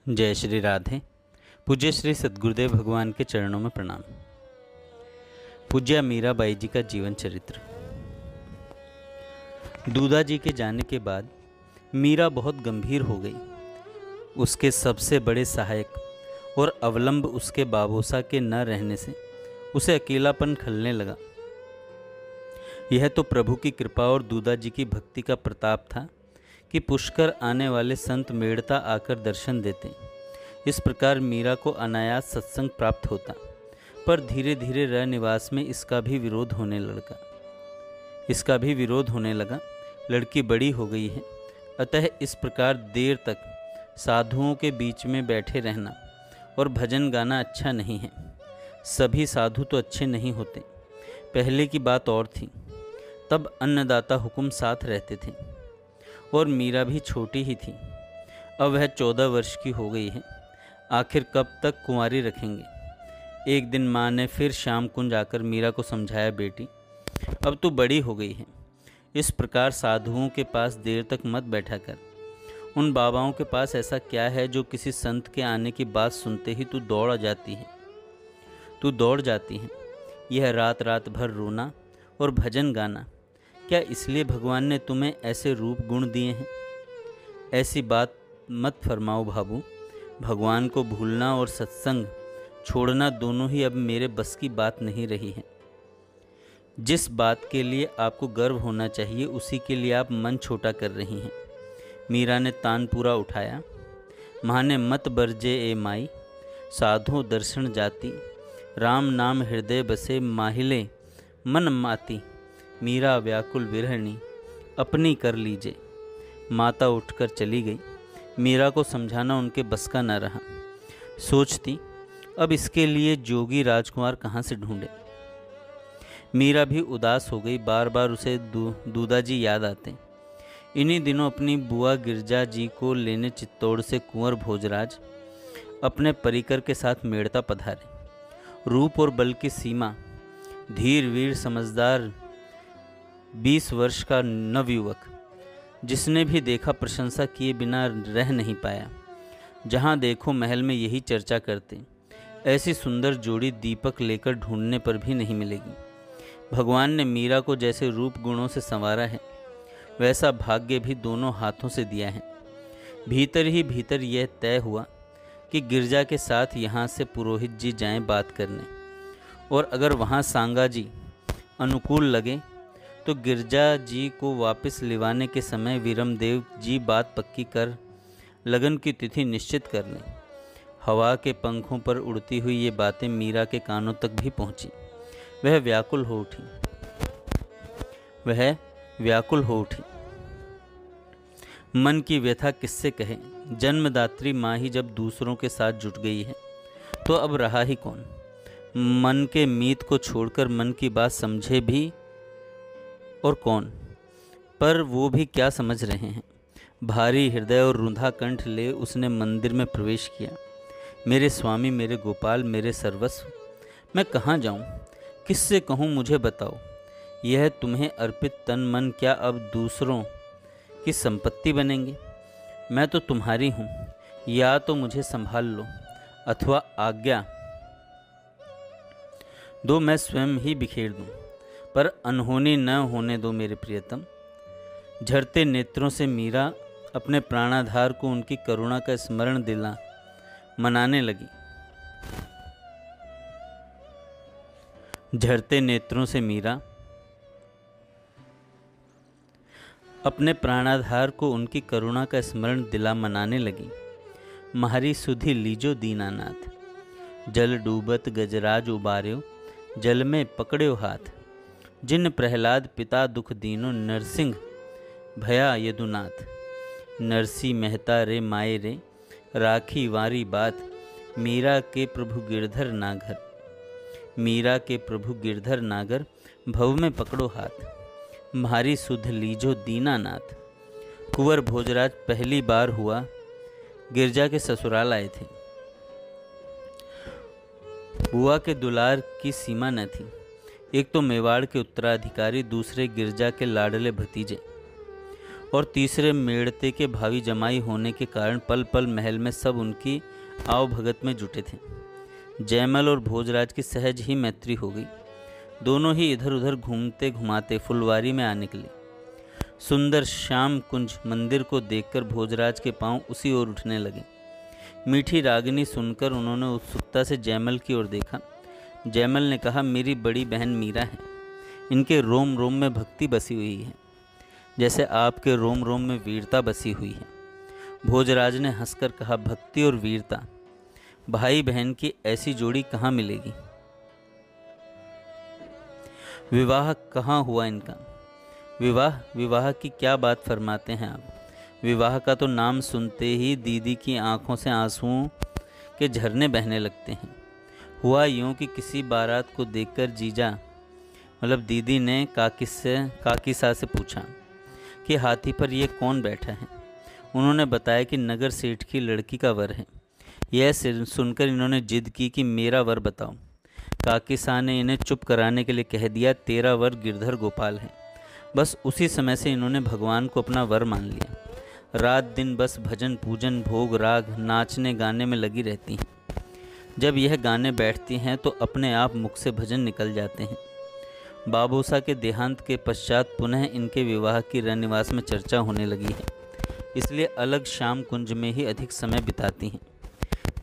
जय श्री राधे। पूज्य श्री सद्गुरुदेव भगवान के चरणों में प्रणाम। पूज्य मीराबाई जी का जीवन चरित्र। दूधा जी के जाने के बाद मीरा बहुत गंभीर हो गई। उसके सबसे बड़े सहायक और अवलंब उसके बाबोसा के न रहने से उसे अकेलापन खलने लगा। यह तो प्रभु की कृपा और दूधा जी की भक्ति का प्रताप था कि पुष्कर आने वाले संत मेड़ता आकर दर्शन देते। इस प्रकार मीरा को अनायास सत्संग प्राप्त होता। पर धीरे धीरे रहनिवास में इसका भी विरोध होने लगा। लड़की बड़ी हो गई है, अतः इस प्रकार देर तक साधुओं के बीच में बैठे रहना और भजन गाना अच्छा नहीं है। सभी साधु तो अच्छे नहीं होते। पहले की बात और थी, तब अन्नदाता हुकुम साथ रहते थे और मीरा भी छोटी ही थी। अब वह 14 वर्ष की हो गई है। आखिर कब तक कुंवारी रखेंगे। एक दिन माँ ने फिर श्याम कुंज आकर मीरा को समझाया, बेटी अब तो बड़ी हो गई है, इस प्रकार साधुओं के पास देर तक मत बैठा कर। उन बाबाओं के पास ऐसा क्या है जो किसी संत के आने की बात सुनते ही तू दौड़ जाती है। यह रात रात भर रोना और भजन गाना, क्या इसलिए भगवान ने तुम्हें ऐसे रूप गुण दिए हैं? ऐसी बात मत फरमाओ भाबू। भगवान को भूलना और सत्संग छोड़ना दोनों ही अब मेरे बस की बात नहीं रही है। जिस बात के लिए आपको गर्व होना चाहिए उसी के लिए आप मन छोटा कर रही हैं। मीरा ने तान पूरा उठाया। माने मत बरजे ए माई, साधु दर्शन जाती, राम नाम हृदय बसे, माहिले मन माती। मीरा व्याकुल विरहणी, अपनी कर लीजिए। माता उठकर चली गई। मीरा को समझाना उनके बस का न रहा। सोचती, अब इसके लिए जोगी राजकुमार कहाँ से ढूंढे। मीरा भी उदास हो गई। बार बार उसे दूधा जी याद आते। इन्हीं दिनों अपनी बुआ गिरजा जी को लेने चित्तौड़ से कुंवर भोजराज अपने परिकर के साथ मेड़ता पधारे। रूप और बल की सीमा, धीर वीर समझदार 20 वर्ष का नवयुवक, जिसने भी देखा प्रशंसा किए बिना रह नहीं पाया। जहाँ देखो महल में यही चर्चा करते। ऐसी सुंदर जोड़ी दीपक लेकर ढूंढने पर भी नहीं मिलेगी। भगवान ने मीरा को जैसे रूप गुणों से संवारा है, वैसा भाग्य भी दोनों हाथों से दिया है। भीतर ही भीतर यह तय हुआ कि गिरजा के साथ यहाँ से पुरोहित जी जाएं बात करने, और अगर वहाँ सांगा जी अनुकूल लगे तो गिरजा जी को वापस लिवाने के समय वीरमदेव जी बात पक्की कर लगन की तिथि निश्चित कर लें। हवा के पंखों पर उड़ती हुई ये बातें मीरा के कानों तक भी पहुंची। वह व्याकुल हो उठी। मन की व्यथा किससे कहे। जन्मदात्री माँ ही जब दूसरों के साथ जुट गई है तो अब रहा ही कौन। मन के मीत को छोड़कर मन की बात समझे भी और कौन। पर वो भी क्या समझ रहे हैं। भारी हृदय और रुंधा कंठ ले उसने मंदिर में प्रवेश किया। मेरे स्वामी, मेरे गोपाल, मेरे सर्वस्व, मैं कहाँ जाऊँ, किससे कहूँ, मुझे बताओ। यह तुम्हें अर्पित तन मन क्या अब दूसरों की संपत्ति बनेंगे? मैं तो तुम्हारी हूँ, या तो मुझे संभाल लो अथवा आज्ञा दो मैं स्वयं ही बिखेर दूँ, पर अनहोनी न होने दो मेरे प्रियतम। झरते नेत्रों से मीरा अपने प्राणाधार को उनकी करुणा का स्मरण दिला मनाने लगी। झरते नेत्रों से मीरा अपने प्राणाधार को उनकी करुणा का स्मरण दिला मनाने लगी। म्हारी सुधि लीजो दीनानाथ, जल डूबत गजराज उबार्यो, जल में पकड़्यो हाथ। जिन प्रहलाद पिता दुख दीनो, नरसिंह भया यदुनाथ। नरसी मेहता रे माए रे, राखी वारी बात। मीरा के प्रभु गिरधर नागर, मीरा के प्रभु गिरधर नागर, भव में पकड़ो हाथ। म्हारी सुध लीजो दीनानाथ। कुंवर भोजराज पहली बार हुआ गिरजा के ससुराल आए थे। बुआ के दुलार की सीमा न थी। एक तो मेवाड़ के उत्तराधिकारी, दूसरे गिरजा के लाडले भतीजे। और तीसरे मेड़ते के भावी जमाई होने के कारण पल पल महल में सब उनकी आव भगत में जुटे थे। जयमल और भोजराज की सहज ही मैत्री हो गई। दोनों ही इधर उधर घूमते घुमाते फुलवारी में आ निकले। सुंदर श्याम कुंज मंदिर को देखकर भोजराज के पांव उसी ओर उठने लगे। मीठी रागिनी सुनकर उन्होंने उत्सुकता से जयमल की ओर देखा। जयमल ने कहा, मेरी बड़ी बहन मीरा है। इनके रोम रोम में भक्ति बसी हुई है, जैसे आपके रोम रोम में वीरता बसी हुई है। भोजराज ने हंसकर कहा, भक्ति और वीरता, भाई बहन की ऐसी जोड़ी कहाँ मिलेगी। विवाह कहाँ हुआ इनका? विवाह की क्या बात फरमाते हैं आप? विवाह का तो नाम सुनते ही दीदी की आंखों से आंसुओं के झरने बहने लगते हैं। हुआ यूं कि किसी बारात को देखकर जीजा मतलब दीदी ने काकीसा से पूछा कि हाथी पर यह कौन बैठा है। उन्होंने बताया कि नगर सेठ की लड़की का वर है। यह सुनकर इन्होंने जिद की कि मेरा वर बताओ। काकीसा ने इन्हें चुप कराने के लिए कह दिया, तेरा वर गिरधर गोपाल है। बस उसी समय से इन्होंने भगवान को अपना वर मान लिया। रात दिन बस भजन पूजन भोग राग नाचने गाने में लगी रहती हैं। जब यह गाने बैठती हैं तो अपने आप मुख से भजन निकल जाते हैं। बाबूसा के देहांत के पश्चात पुनः इनके विवाह की रनिवास में चर्चा होने लगी है, इसलिए अलग श्याम कुंज में ही अधिक समय बिताती हैं।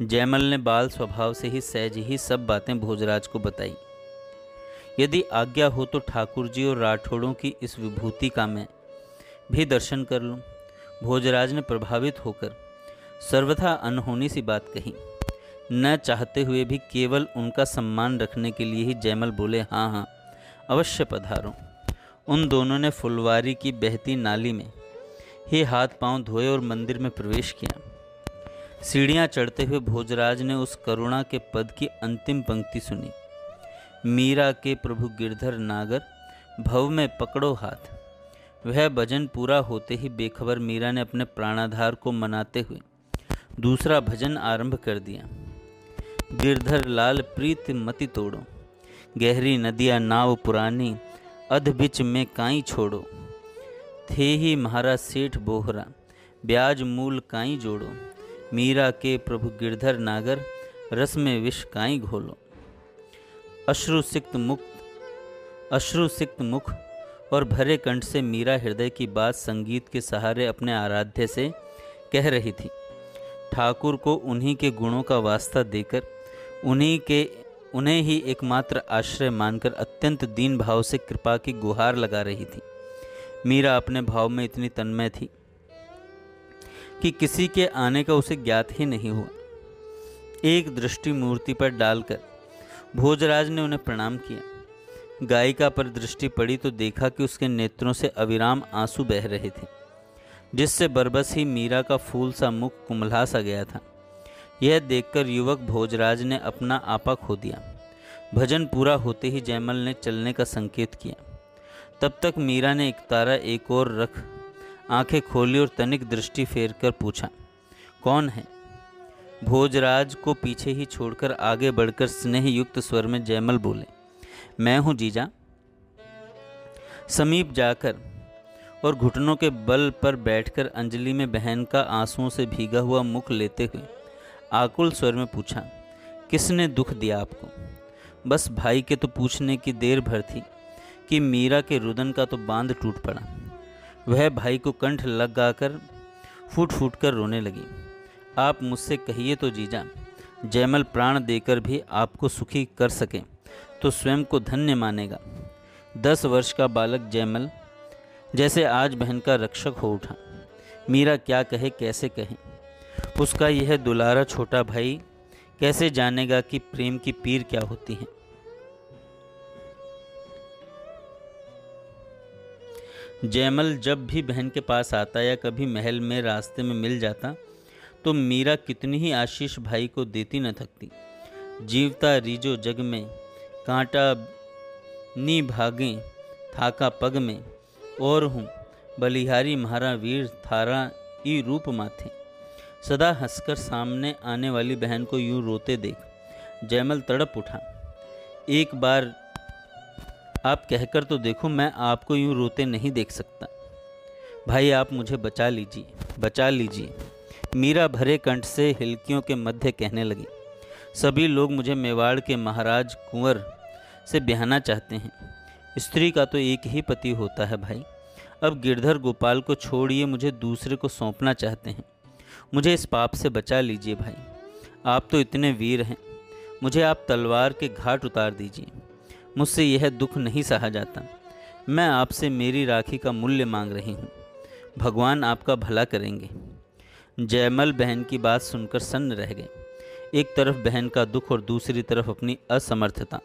जयमल ने बाल स्वभाव से ही सहज ही सब बातें भोजराज को बताई। यदि आज्ञा हो तो ठाकुर जी और राठौड़ों की इस विभूति का मैं भी दर्शन कर लूं। भोजराज ने प्रभावित होकर सर्वथा अनहोनी सी बात कही। न चाहते हुए भी केवल उनका सम्मान रखने के लिए ही जयमल बोले, हाँ हाँ अवश्य पधारो। उन दोनों ने फुलवारी की बहती नाली में ही हाथ पांव धोए और मंदिर में प्रवेश किया। सीढ़ियां चढ़ते हुए भोजराज ने उस करुणा के पद की अंतिम पंक्ति सुनी, मीरा के प्रभु गिरधर नागर भव में पकड़ो हाथ। वह भजन पूरा होते ही बेखबर मीरा ने अपने प्राणाधार को मनाते हुए दूसरा भजन आरंभ कर दिया। गिरधर लाल प्रीत मति तोड़ो, गहरी नदियाँ नाव पुरानी, अध बिच में काई छोड़ो। थे ही महाराज सेठ बोहरा, ब्याज मूल काई जोड़ो। मीरा के प्रभु गिरधर नागर, रस में विष काई घोलो। अश्रुसिक्त मुख और भरे कंठ से मीरा हृदय की बात संगीत के सहारे अपने आराध्य से कह रही थी। ठाकुर को उन्हीं के गुणों का वास्ता देकर उन्हें ही एकमात्र आश्रय मानकर अत्यंत दीन भाव से कृपा की गुहार लगा रही थी। मीरा अपने भाव में इतनी तन्मय थी कि किसी के आने का उसे ज्ञात ही नहीं हुआ। एक दृष्टि मूर्ति पर डालकर भोजराज ने उन्हें प्रणाम किया। गायिका पर दृष्टि पड़ी तो देखा कि उसके नेत्रों से अविराम आंसू बह रहे थे, जिससे बरबस ही मीरा का फूल सा मुख कुम्हला सा गया था। यह देखकर युवक भोजराज ने अपना आपा खो दिया। भजन पूरा होते ही जयमल ने चलने का संकेत किया। तब तक मीरा ने एकतारा एक और रख आंखें खोली और तनिक दृष्टि फेर कर पूछा, कौन है? भोजराज को पीछे ही छोड़कर आगे बढ़कर स्नेह युक्त स्वर में जयमल बोले, मैं हूँ जीजा। समीप जाकर और घुटनों के बल पर बैठकर अंजलि में बहन का आंसुओं से भीगा हुआ मुख लेते हुए आकुल स्वर में पूछा, किसने दुख दिया आपको? बस भाई के तो पूछने की देर भर थी कि मीरा के रुदन का तो बांध टूट पड़ा। वह भाई को कंठ लगाकर फूट फूट कर रोने लगी। आप मुझसे कहिए तो जीजा, जयमल प्राण देकर भी आपको सुखी कर सके तो स्वयं को धन्य मानेगा। 10 वर्ष का बालक जयमल जैसे आज बहन का रक्षक हो उठा। मीरा क्या कहे कैसे कहे, उसका यह दुलारा छोटा भाई कैसे जानेगा कि प्रेम की पीर क्या होती है। जयमल जब भी बहन के पास आता या कभी महल में रास्ते में मिल जाता तो मीरा कितनी ही आशीष भाई को देती न थकती। जीवता रीजो जग में, कांटा नी भागे थाका पग में, और हूँ बलिहारी म्हारा वीर थारा ई रूप माथे। सदा हंसकर सामने आने वाली बहन को यूं रोते देख जयमल तड़प उठा। एक बार आप कहकर तो देखो, मैं आपको यूं रोते नहीं देख सकता। भाई आप मुझे बचा लीजिए, बचा लीजिए। मीरा भरे कंठ से हिलकियों के मध्य कहने लगी, सभी लोग मुझे मेवाड़ के महाराज कुंवर से ब्याहना चाहते हैं। स्त्री का तो एक ही पति होता है भाई। अब गिरधर गोपाल को छोड़िए, मुझे दूसरे को सौंपना चाहते हैं। मुझे इस पाप से बचा लीजिए भाई। आप तो इतने वीर हैं, मुझे आप तलवार के घाट उतार दीजिए। मुझसे यह दुख नहीं सहा जाता। मैं आपसे मेरी राखी का मूल्य मांग रही हूँ। भगवान आपका भला करेंगे। जयमल बहन की बात सुनकर सन्न रह गए। एक तरफ बहन का दुख और दूसरी तरफ अपनी असमर्थता।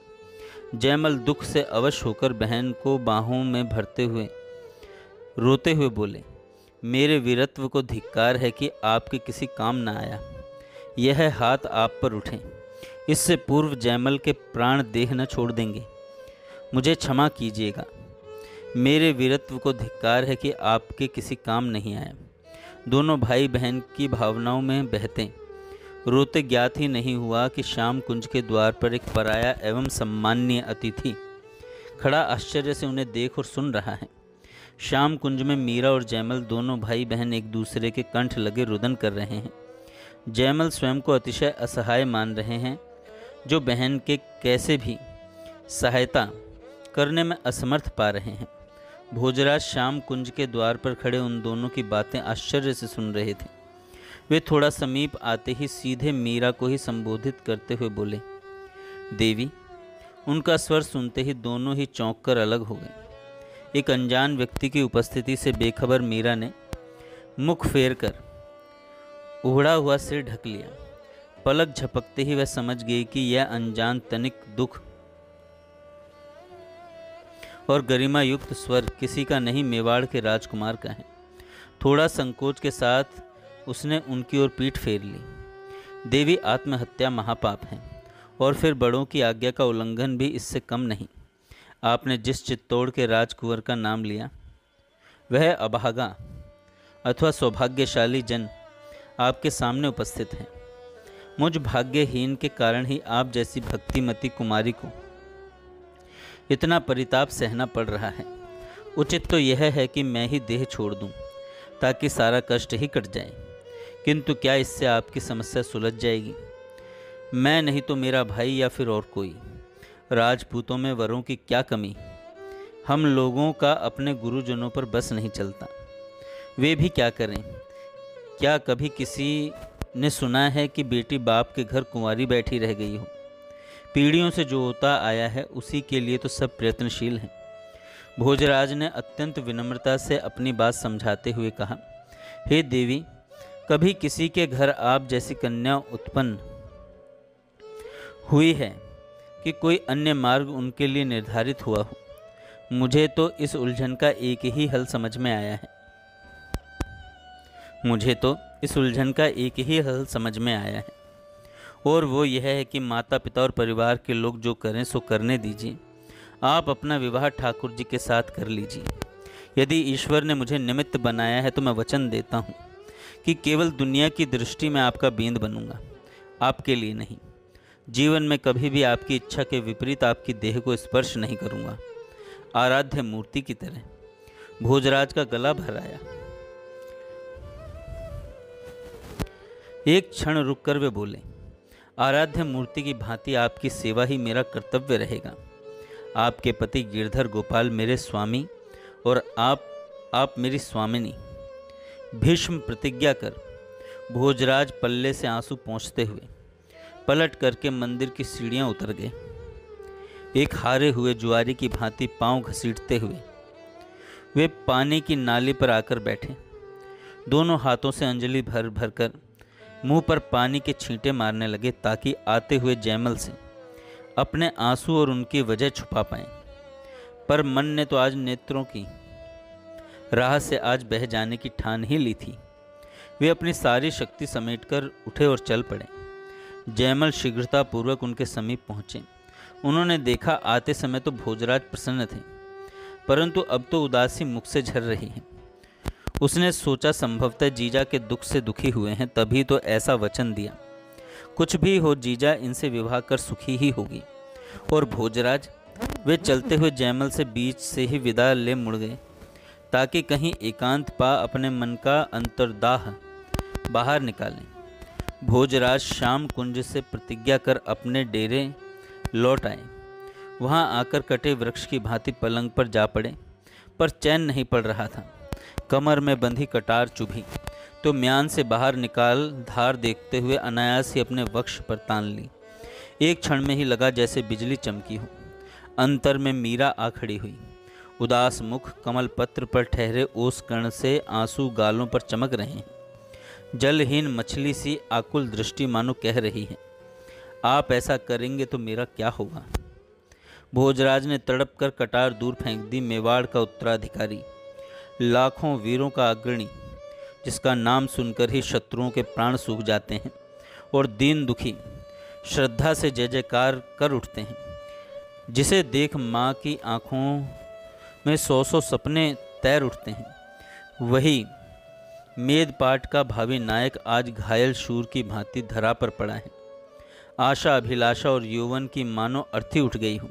जयमल दुख से अवश होकर बहन को बाहों में भरते हुए रोते हुए बोले, मेरे वीरत्व को धिक्कार है कि आपके किसी काम न आया। यह हाथ आप पर उठे, इससे पूर्व जयमल के प्राण देह न छोड़ देंगे। मुझे क्षमा कीजिएगा। मेरे वीरत्व को धिक्कार है कि आपके किसी काम नहीं आया। दोनों भाई बहन की भावनाओं में बहते रोते ज्ञात ही नहीं हुआ कि श्याम कुंज के द्वार पर एक पराया एवं सम्माननीय अतिथि खड़ा आश्चर्य से उन्हें देख और सुन रहा है। श्याम कुंज में मीरा और जयमल दोनों भाई बहन एक दूसरे के कंठ लगे रुदन कर रहे हैं। जयमल स्वयं को अतिशय असहाय मान रहे हैं, जो बहन के कैसे भी सहायता करने में असमर्थ पा रहे हैं। भोजराज श्याम कुंज के द्वार पर खड़े उन दोनों की बातें आश्चर्य से सुन रहे थे। वे थोड़ा समीप आते ही सीधे मीरा को ही संबोधित करते हुए बोले, देवी। उनका स्वर सुनते ही दोनों ही चौंक कर अलग हो गए। एक अनजान व्यक्ति की उपस्थिति से बेखबर मीरा ने मुख फेर कर उभड़ा हुआ सिर ढक लिया। पलक झपकते ही वह समझ गई कि यह अनजान तनिक दुख और गरिमा युक्त स्वर किसी का नहीं, मेवाड़ के राजकुमार का है। थोड़ा संकोच के साथ उसने उनकी ओर पीठ फेर ली। देवी, आत्महत्या महापाप है और फिर बड़ों की आज्ञा का उल्लंघन भी इससे कम नहीं। आपने जिस चित्तौड़ के राजकुंवर का नाम लिया, वह अभागा अथवा सौभाग्यशाली जन आपके सामने उपस्थित है। मुझ भाग्यहीन के कारण ही आप जैसी भक्तिमती कुमारी को इतना परिताप सहना पड़ रहा है। उचित तो यह है कि मैं ही देह छोड़ दूं, ताकि सारा कष्ट ही कट जाए। किंतु क्या इससे आपकी समस्या सुलझ जाएगी? मैं नहीं तो मेरा भाई या फिर और कोई। राजपूतों में वरों की क्या कमी? हम लोगों का अपने गुरुजनों पर बस नहीं चलता। वे भी क्या करें? क्या कभी किसी ने सुना है कि बेटी बाप के घर कुंवारी बैठी रह गई हो? पीढ़ियों से जो होता आया है उसी के लिए तो सब प्रयत्नशील हैं। भोजराज ने अत्यंत विनम्रता से अपनी बात समझाते हुए कहा, हे देवी, कभी किसी के घर आप जैसी कन्या उत्पन्न हुई है कि कोई अन्य मार्ग उनके लिए निर्धारित हुआ हो? मुझे तो इस उलझन का एक ही हल समझ में आया है। और वो यह है कि माता पिता और परिवार के लोग जो करें सो करने दीजिए। आप अपना विवाह ठाकुर जी के साथ कर लीजिए। यदि ईश्वर ने मुझे निमित्त बनाया है तो मैं वचन देता हूँ कि केवल दुनिया की दृष्टि में आपका बेंद बनूंगा, आपके लिए नहीं। जीवन में कभी भी आपकी इच्छा के विपरीत आपकी देह को स्पर्श नहीं करूँगा। आराध्य मूर्ति की तरह भोजराज का गला भर आया। एक क्षण रुककर वे बोले, आराध्य मूर्ति की भांति आपकी सेवा ही मेरा कर्तव्य रहेगा। आपके पति गिरधर गोपाल मेरे स्वामी और आप मेरी स्वामिनी। भीष्म प्रतिज्ञा कर। भोजराज पल्ले से आंसू पोंछते हुए पलट करके मंदिर की सीढ़ियां उतर गए। एक हारे हुए जुआरी की भांति पांव घसीटते हुए वे पानी की नाली पर आकर बैठे। दोनों हाथों से अंजलि भर भर कर मुंह पर पानी के छींटे मारने लगे, ताकि आते हुए जयमल से अपने आंसू और उनकी वजह छुपा पाएं। पर मन ने तो आज नेत्रों की राह से आज बह जाने की ठान ही ली थी। वे अपनी सारी शक्ति समेटकर उठे और चल पड़े। जयमल शीघ्रतापूर्वक उनके समीप पहुंचे। उन्होंने देखा आते समय तो भोजराज प्रसन्न थे, परंतु अब तो उदासी मुख से झर रही है। उसने सोचा संभवतः जीजा के दुख से दुखी हुए हैं, तभी तो ऐसा वचन दिया। कुछ भी हो, जीजा इनसे विवाह कर सुखी ही होगी। और भोजराज वे चलते हुए जयमल से बीच से ही विदा ले मुड़ गए। ताकि कहीं एकांत पा अपने मन का अंतर्दाह बाहर निकालें। भोजराज श्याम कुंज से प्रतिज्ञा कर अपने डेरे लौट आए। वहां आकर कटे वृक्ष की भांति पलंग पर जा पड़े, पर चैन नहीं पड़ रहा था। कमर में बंधी कटार चुभी तो म्यान से बाहर निकाल धार देखते हुए अनायास ही अपने वक्ष पर तान ली। एक क्षण में ही लगा जैसे बिजली चमकी हो। अंतर में मीरा आ खड़ी हुई। उदास मुख कमल पत्र पर ठहरे ओस कण से आंसू गालों पर चमक रहे हैं। जलहीन मछली सी आकुल दृष्टि मानो कह रही है, आप ऐसा करेंगे तो मेरा क्या होगा। भोजराज ने तड़प कर कटार दूर फेंक दी। मेवाड़ का उत्तराधिकारी, लाखों वीरों का अग्रणी, जिसका नाम सुनकर ही शत्रुओं के प्राण सूख जाते हैं और दीन दुखी श्रद्धा से जय जयकार कर उठते हैं, जिसे देख माँ की आंखों में 100 सपने तैर उठते हैं, वही मेदपाट का भावी नायक आज घायल शूर की भांति धरा पर पड़ा है। आशा अभिलाषा और यौवन की मानो अर्थी उठ गई हूँ।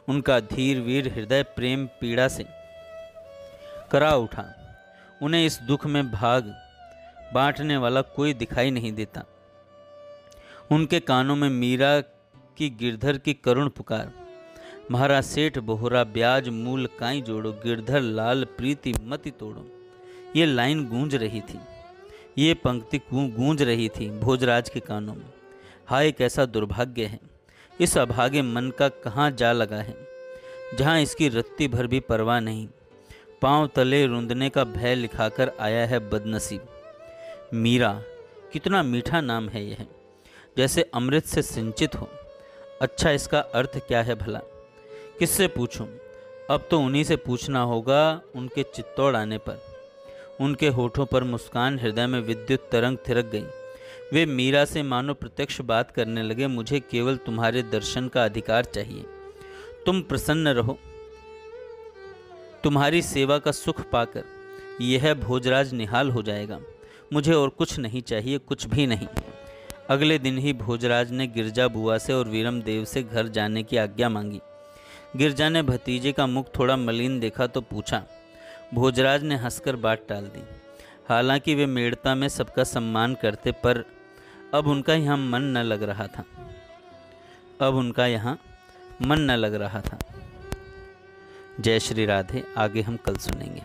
उनका धीर वीर हृदय प्रेम पीड़ा से करा उठा। उन्हें इस दुख में भाग बांटने वाला कोई दिखाई नहीं देता। उनके कानों में मीरा की गिरधर की करुण पुकार, महाराज सेठ बोहरा ब्याज मूल काई जोड़ो, गिरधर लाल प्रीति मति तोड़ो, ये लाइन गूंज रही थी, ये पंक्ति गूंज रही थी भोजराज के कानों में। हाय कैसा दुर्भाग्य है, इस अभागे मन का कहाँ जा लगा है, जहाँ इसकी रत्ती भर भी परवाह नहीं। पांव तले रुंदने का भय लिखाकर आया है बदनसीब। मीरा, कितना मीठा नाम है यह, जैसे अमृत से सिंचित हो। अच्छा, इसका अर्थ क्या है भला, किससे पूछूं? अब तो उन्हीं से पूछना होगा। उनके चित्तौड़ आने पर उनके होठों पर मुस्कान, हृदय में विद्युत तरंग थिरक गई। वे मीरा से मानो प्रत्यक्ष बात करने लगे, मुझे केवल तुम्हारे दर्शन का अधिकार चाहिए। तुम प्रसन्न रहो। तुम्हारी सेवा का सुख पाकर यह भोजराज निहाल हो जाएगा। मुझे और कुछ नहीं चाहिए, कुछ भी नहीं। अगले दिन ही भोजराज ने गिरजा बुआ से और वीरम देव से घर जाने की आज्ञा मांगी। गिरजा ने भतीजे का मुख थोड़ा मलिन देखा तो पूछा। भोजराज ने हंसकर बात टाल दी। हालांकि वे मेड़ता में सबका सम्मान करते, पर अब उनका यहाँ मन न लग रहा था। जय श्री राधे। आगे हम कल सुनेंगे।